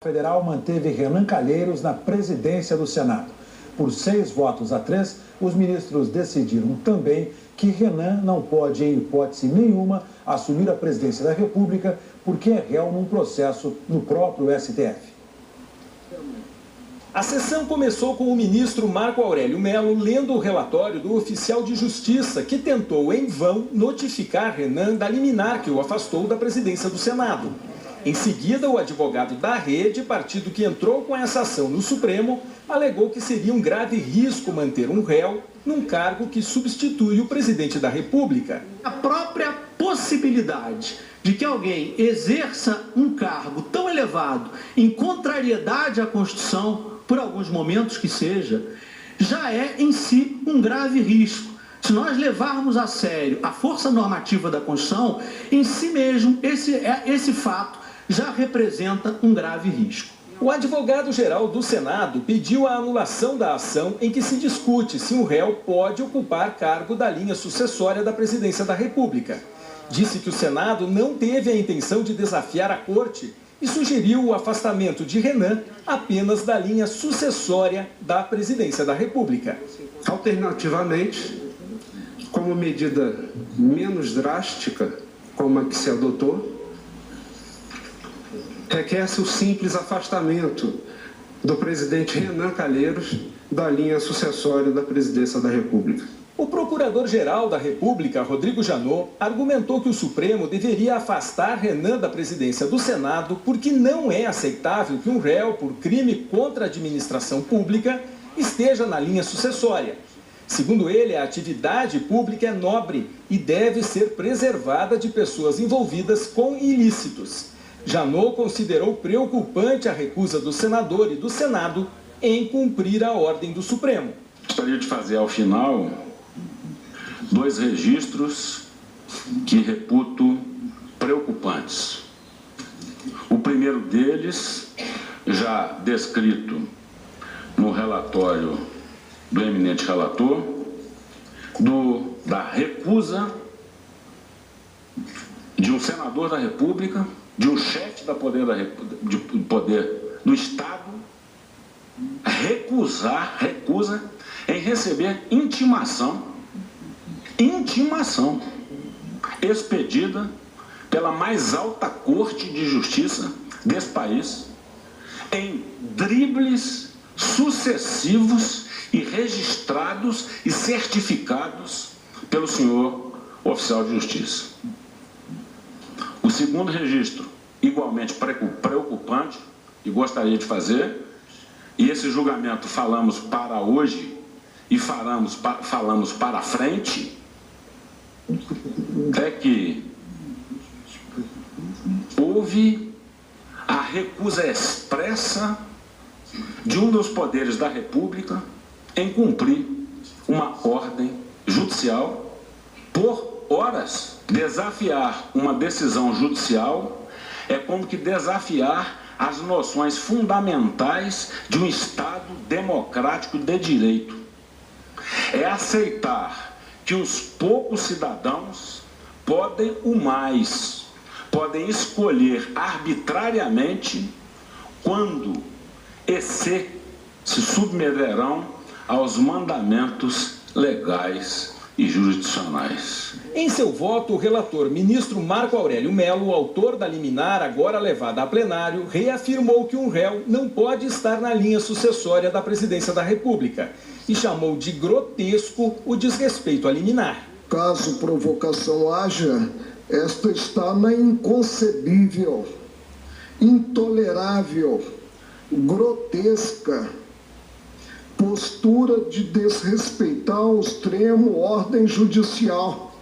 Federal manteve Renan Calheiros na presidência do Senado. Por 6-3, os ministros decidiram também que Renan não pode, em hipótese nenhuma, assumir a presidência da República porque é réu num processo no próprio STF. A sessão começou com o ministro Marco Aurélio Mello lendo o relatório do oficial de justiça que tentou, em vão, notificar Renan da liminar que o afastou da presidência do Senado. Em seguida, o advogado da Rede, partido que entrou com essa ação no Supremo, alegou que seria um grave risco manter um réu num cargo que substitui o presidente da República. A própria possibilidade de que alguém exerça um cargo tão elevado em contrariedade à Constituição, por alguns momentos que seja, já é em si um grave risco. Se nós levarmos a sério a força normativa da Constituição, em si mesmo, esse fato já representa um grave risco. O advogado-geral do Senado pediu a anulação da ação em que se discute se um réu pode ocupar cargo da linha sucessória da presidência da República. Disse que o Senado não teve a intenção de desafiar a Corte e sugeriu o afastamento de Renan apenas da linha sucessória da presidência da República. Alternativamente, como medida menos drástica, como a que se adotou, requer-se o simples afastamento do presidente Renan Calheiros da linha sucessória da presidência da República. O procurador-geral da República, Rodrigo Janot, argumentou que o Supremo deveria afastar Renan da presidência do Senado porque não é aceitável que um réu por crime contra a administração pública esteja na linha sucessória. Segundo ele, a atividade pública é nobre e deve ser preservada de pessoas envolvidas com ilícitos. Janot considerou preocupante a recusa do senador e do Senado em cumprir a ordem do Supremo. Gostaria de fazer, ao final, 2 registros que reputo preocupantes. O primeiro deles, já descrito no relatório do eminente relator, da recusa de um senador da República, de um chefe do poder do Estado, recusa em receber intimação expedida pela mais alta corte de justiça desse país, em dribles sucessivos e registrados e certificados pelo senhor oficial de justiça. O segundo registro, igualmente preocupante, e gostaria de fazer, e esse julgamento falamos para hoje e falamos para frente, é que houve a recusa expressa de um dos poderes da República em cumprir uma ordem judicial por horas. Desafiar uma decisão judicial é como que desafiar as noções fundamentais de um Estado democrático de direito. É aceitar que os poucos cidadãos podem escolher arbitrariamente quando se submeterão aos mandamentos legais e jurisdicionais. Em seu voto, o relator ministro Marco Aurélio Mello, autor da liminar agora levada a plenário, reafirmou que um réu não pode estar na linha sucessória da presidência da República e chamou de grotesco o desrespeito à liminar. Caso provocação haja, esta está na inconcebível, intolerável, grotesca postura de desrespeitar ao extremo ordem judicial,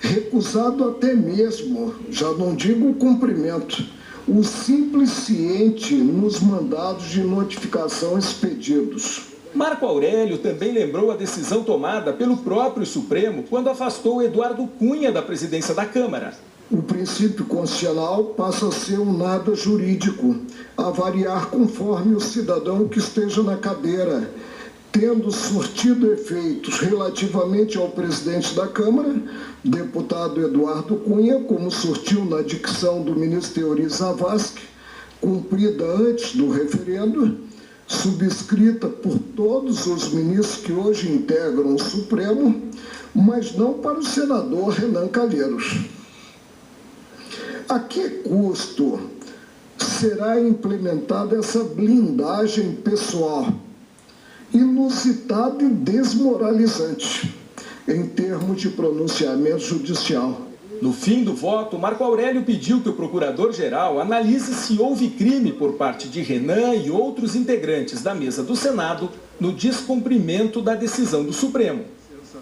recusado até mesmo, já não digo o cumprimento, o simples ciente nos mandados de notificação expedidos. Marco Aurélio também lembrou a decisão tomada pelo próprio Supremo quando afastou Eduardo Cunha da presidência da Câmara. O princípio constitucional passa a ser um nada jurídico, a variar conforme o cidadão que esteja na cadeira, tendo surtido efeitos relativamente ao presidente da Câmara, deputado Eduardo Cunha, como surtiu na dicção do ministro Teori Zavascki, cumprida antes do referendo, subscrita por todos os ministros que hoje integram o Supremo, mas não para o senador Renan Calheiros. A que custo será implementada essa blindagem pessoal, inusitada e desmoralizante, em termos de pronunciamento judicial? No fim do voto, Marco Aurélio pediu que o procurador-geral analise se houve crime por parte de Renan e outros integrantes da mesa do Senado no descumprimento da decisão do Supremo.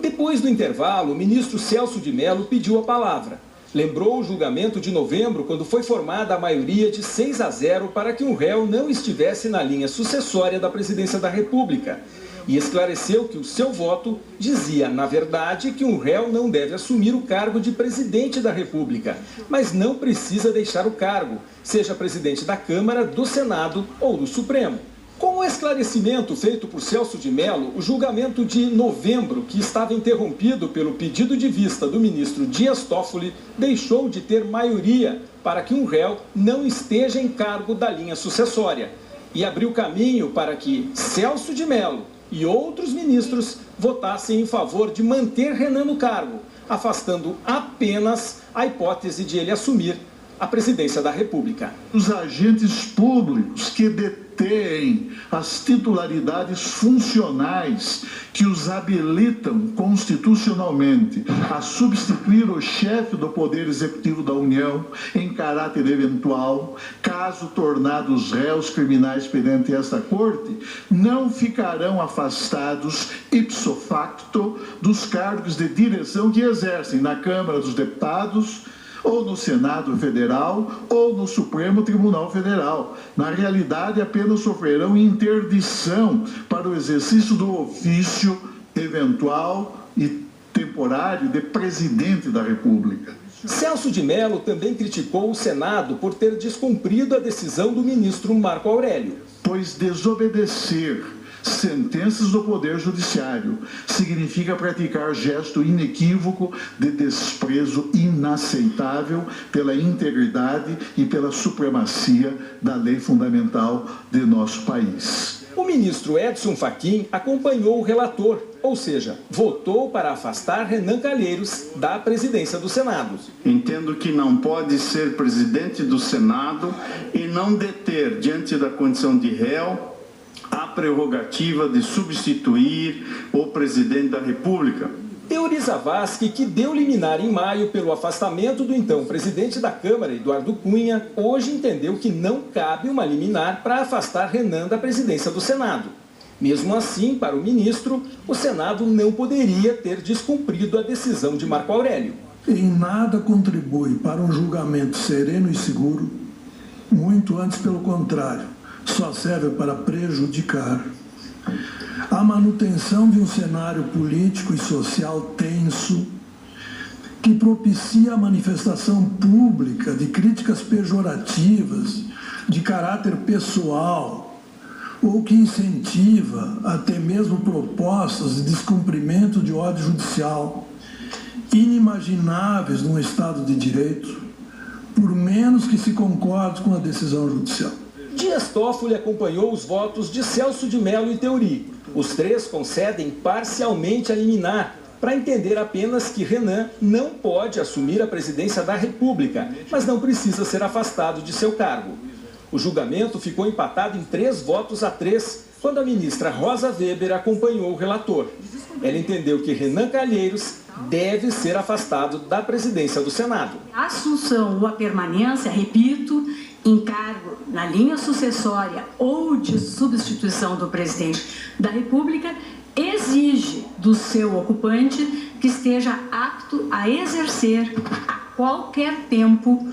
Depois do intervalo, o ministro Celso de Mello pediu a palavra. Lembrou o julgamento de novembro, quando foi formada a maioria de 6-0 para que um réu não estivesse na linha sucessória da presidência da República. E esclareceu que o seu voto dizia, na verdade, que um réu não deve assumir o cargo de presidente da República, mas não precisa deixar o cargo, seja presidente da Câmara, do Senado ou do Supremo. Com o esclarecimento feito por Celso de Mello, o julgamento de novembro, que estava interrompido pelo pedido de vista do ministro Dias Toffoli, deixou de ter maioria para que um réu não esteja em cargo da linha sucessória e abriu caminho para que Celso de Mello e outros ministros votassem em favor de manter Renan no cargo, afastando apenas a hipótese de ele assumir a presidência da República. Os agentes públicos que detêm as titularidades funcionais que os habilitam constitucionalmente a substituir o chefe do Poder Executivo da União em caráter eventual, caso tornados réus criminais perante esta Corte, não ficarão afastados ipso facto dos cargos de direção que exercem na Câmara dos Deputados, ou no Senado Federal, ou no Supremo Tribunal Federal. Na realidade, apenas sofrerão interdição para o exercício do ofício eventual e temporário de presidente da República. Celso de Mello também criticou o Senado por ter descumprido a decisão do ministro Marco Aurélio. Pois desobedecer sentenças do Poder Judiciário significa praticar gesto inequívoco de desprezo inaceitável pela integridade e pela supremacia da lei fundamental de nosso país. O ministro Edson Fachin acompanhou o relator, ou seja, votou para afastar Renan Calheiros da presidência do Senado. Entendo que não pode ser presidente do Senado e não deter, diante da condição de réu, a prerrogativa de substituir o presidente da República. Teori Zavascki, que deu liminar em maio pelo afastamento do então presidente da Câmara, Eduardo Cunha, hoje entendeu que não cabe uma liminar para afastar Renan da presidência do Senado. Mesmo assim, para o ministro, o Senado não poderia ter descumprido a decisão de Marco Aurélio. Em nada contribui para um julgamento sereno e seguro, muito antes pelo contrário. Só serve para prejudicar a manutenção de um cenário político e social tenso que propicia a manifestação pública de críticas pejorativas de caráter pessoal ou que incentiva até mesmo propostas de descumprimento de ordem judicial inimagináveis num Estado de Direito, por menos que se concorde com a decisão judicial. Dias Toffoli acompanhou os votos de Celso de Mello e Teori. Os três concedem parcialmente a liminar, para entender apenas que Renan não pode assumir a presidência da República, mas não precisa ser afastado de seu cargo. O julgamento ficou empatado em 3-3, quando a ministra Rosa Weber acompanhou o relator. Ela entendeu que Renan Calheiros deve ser afastado da presidência do Senado. A assunção ou a permanência, repito, em cargo na linha sucessória ou de substituição do presidente da República exige do seu ocupante que esteja apto a exercer a qualquer tempo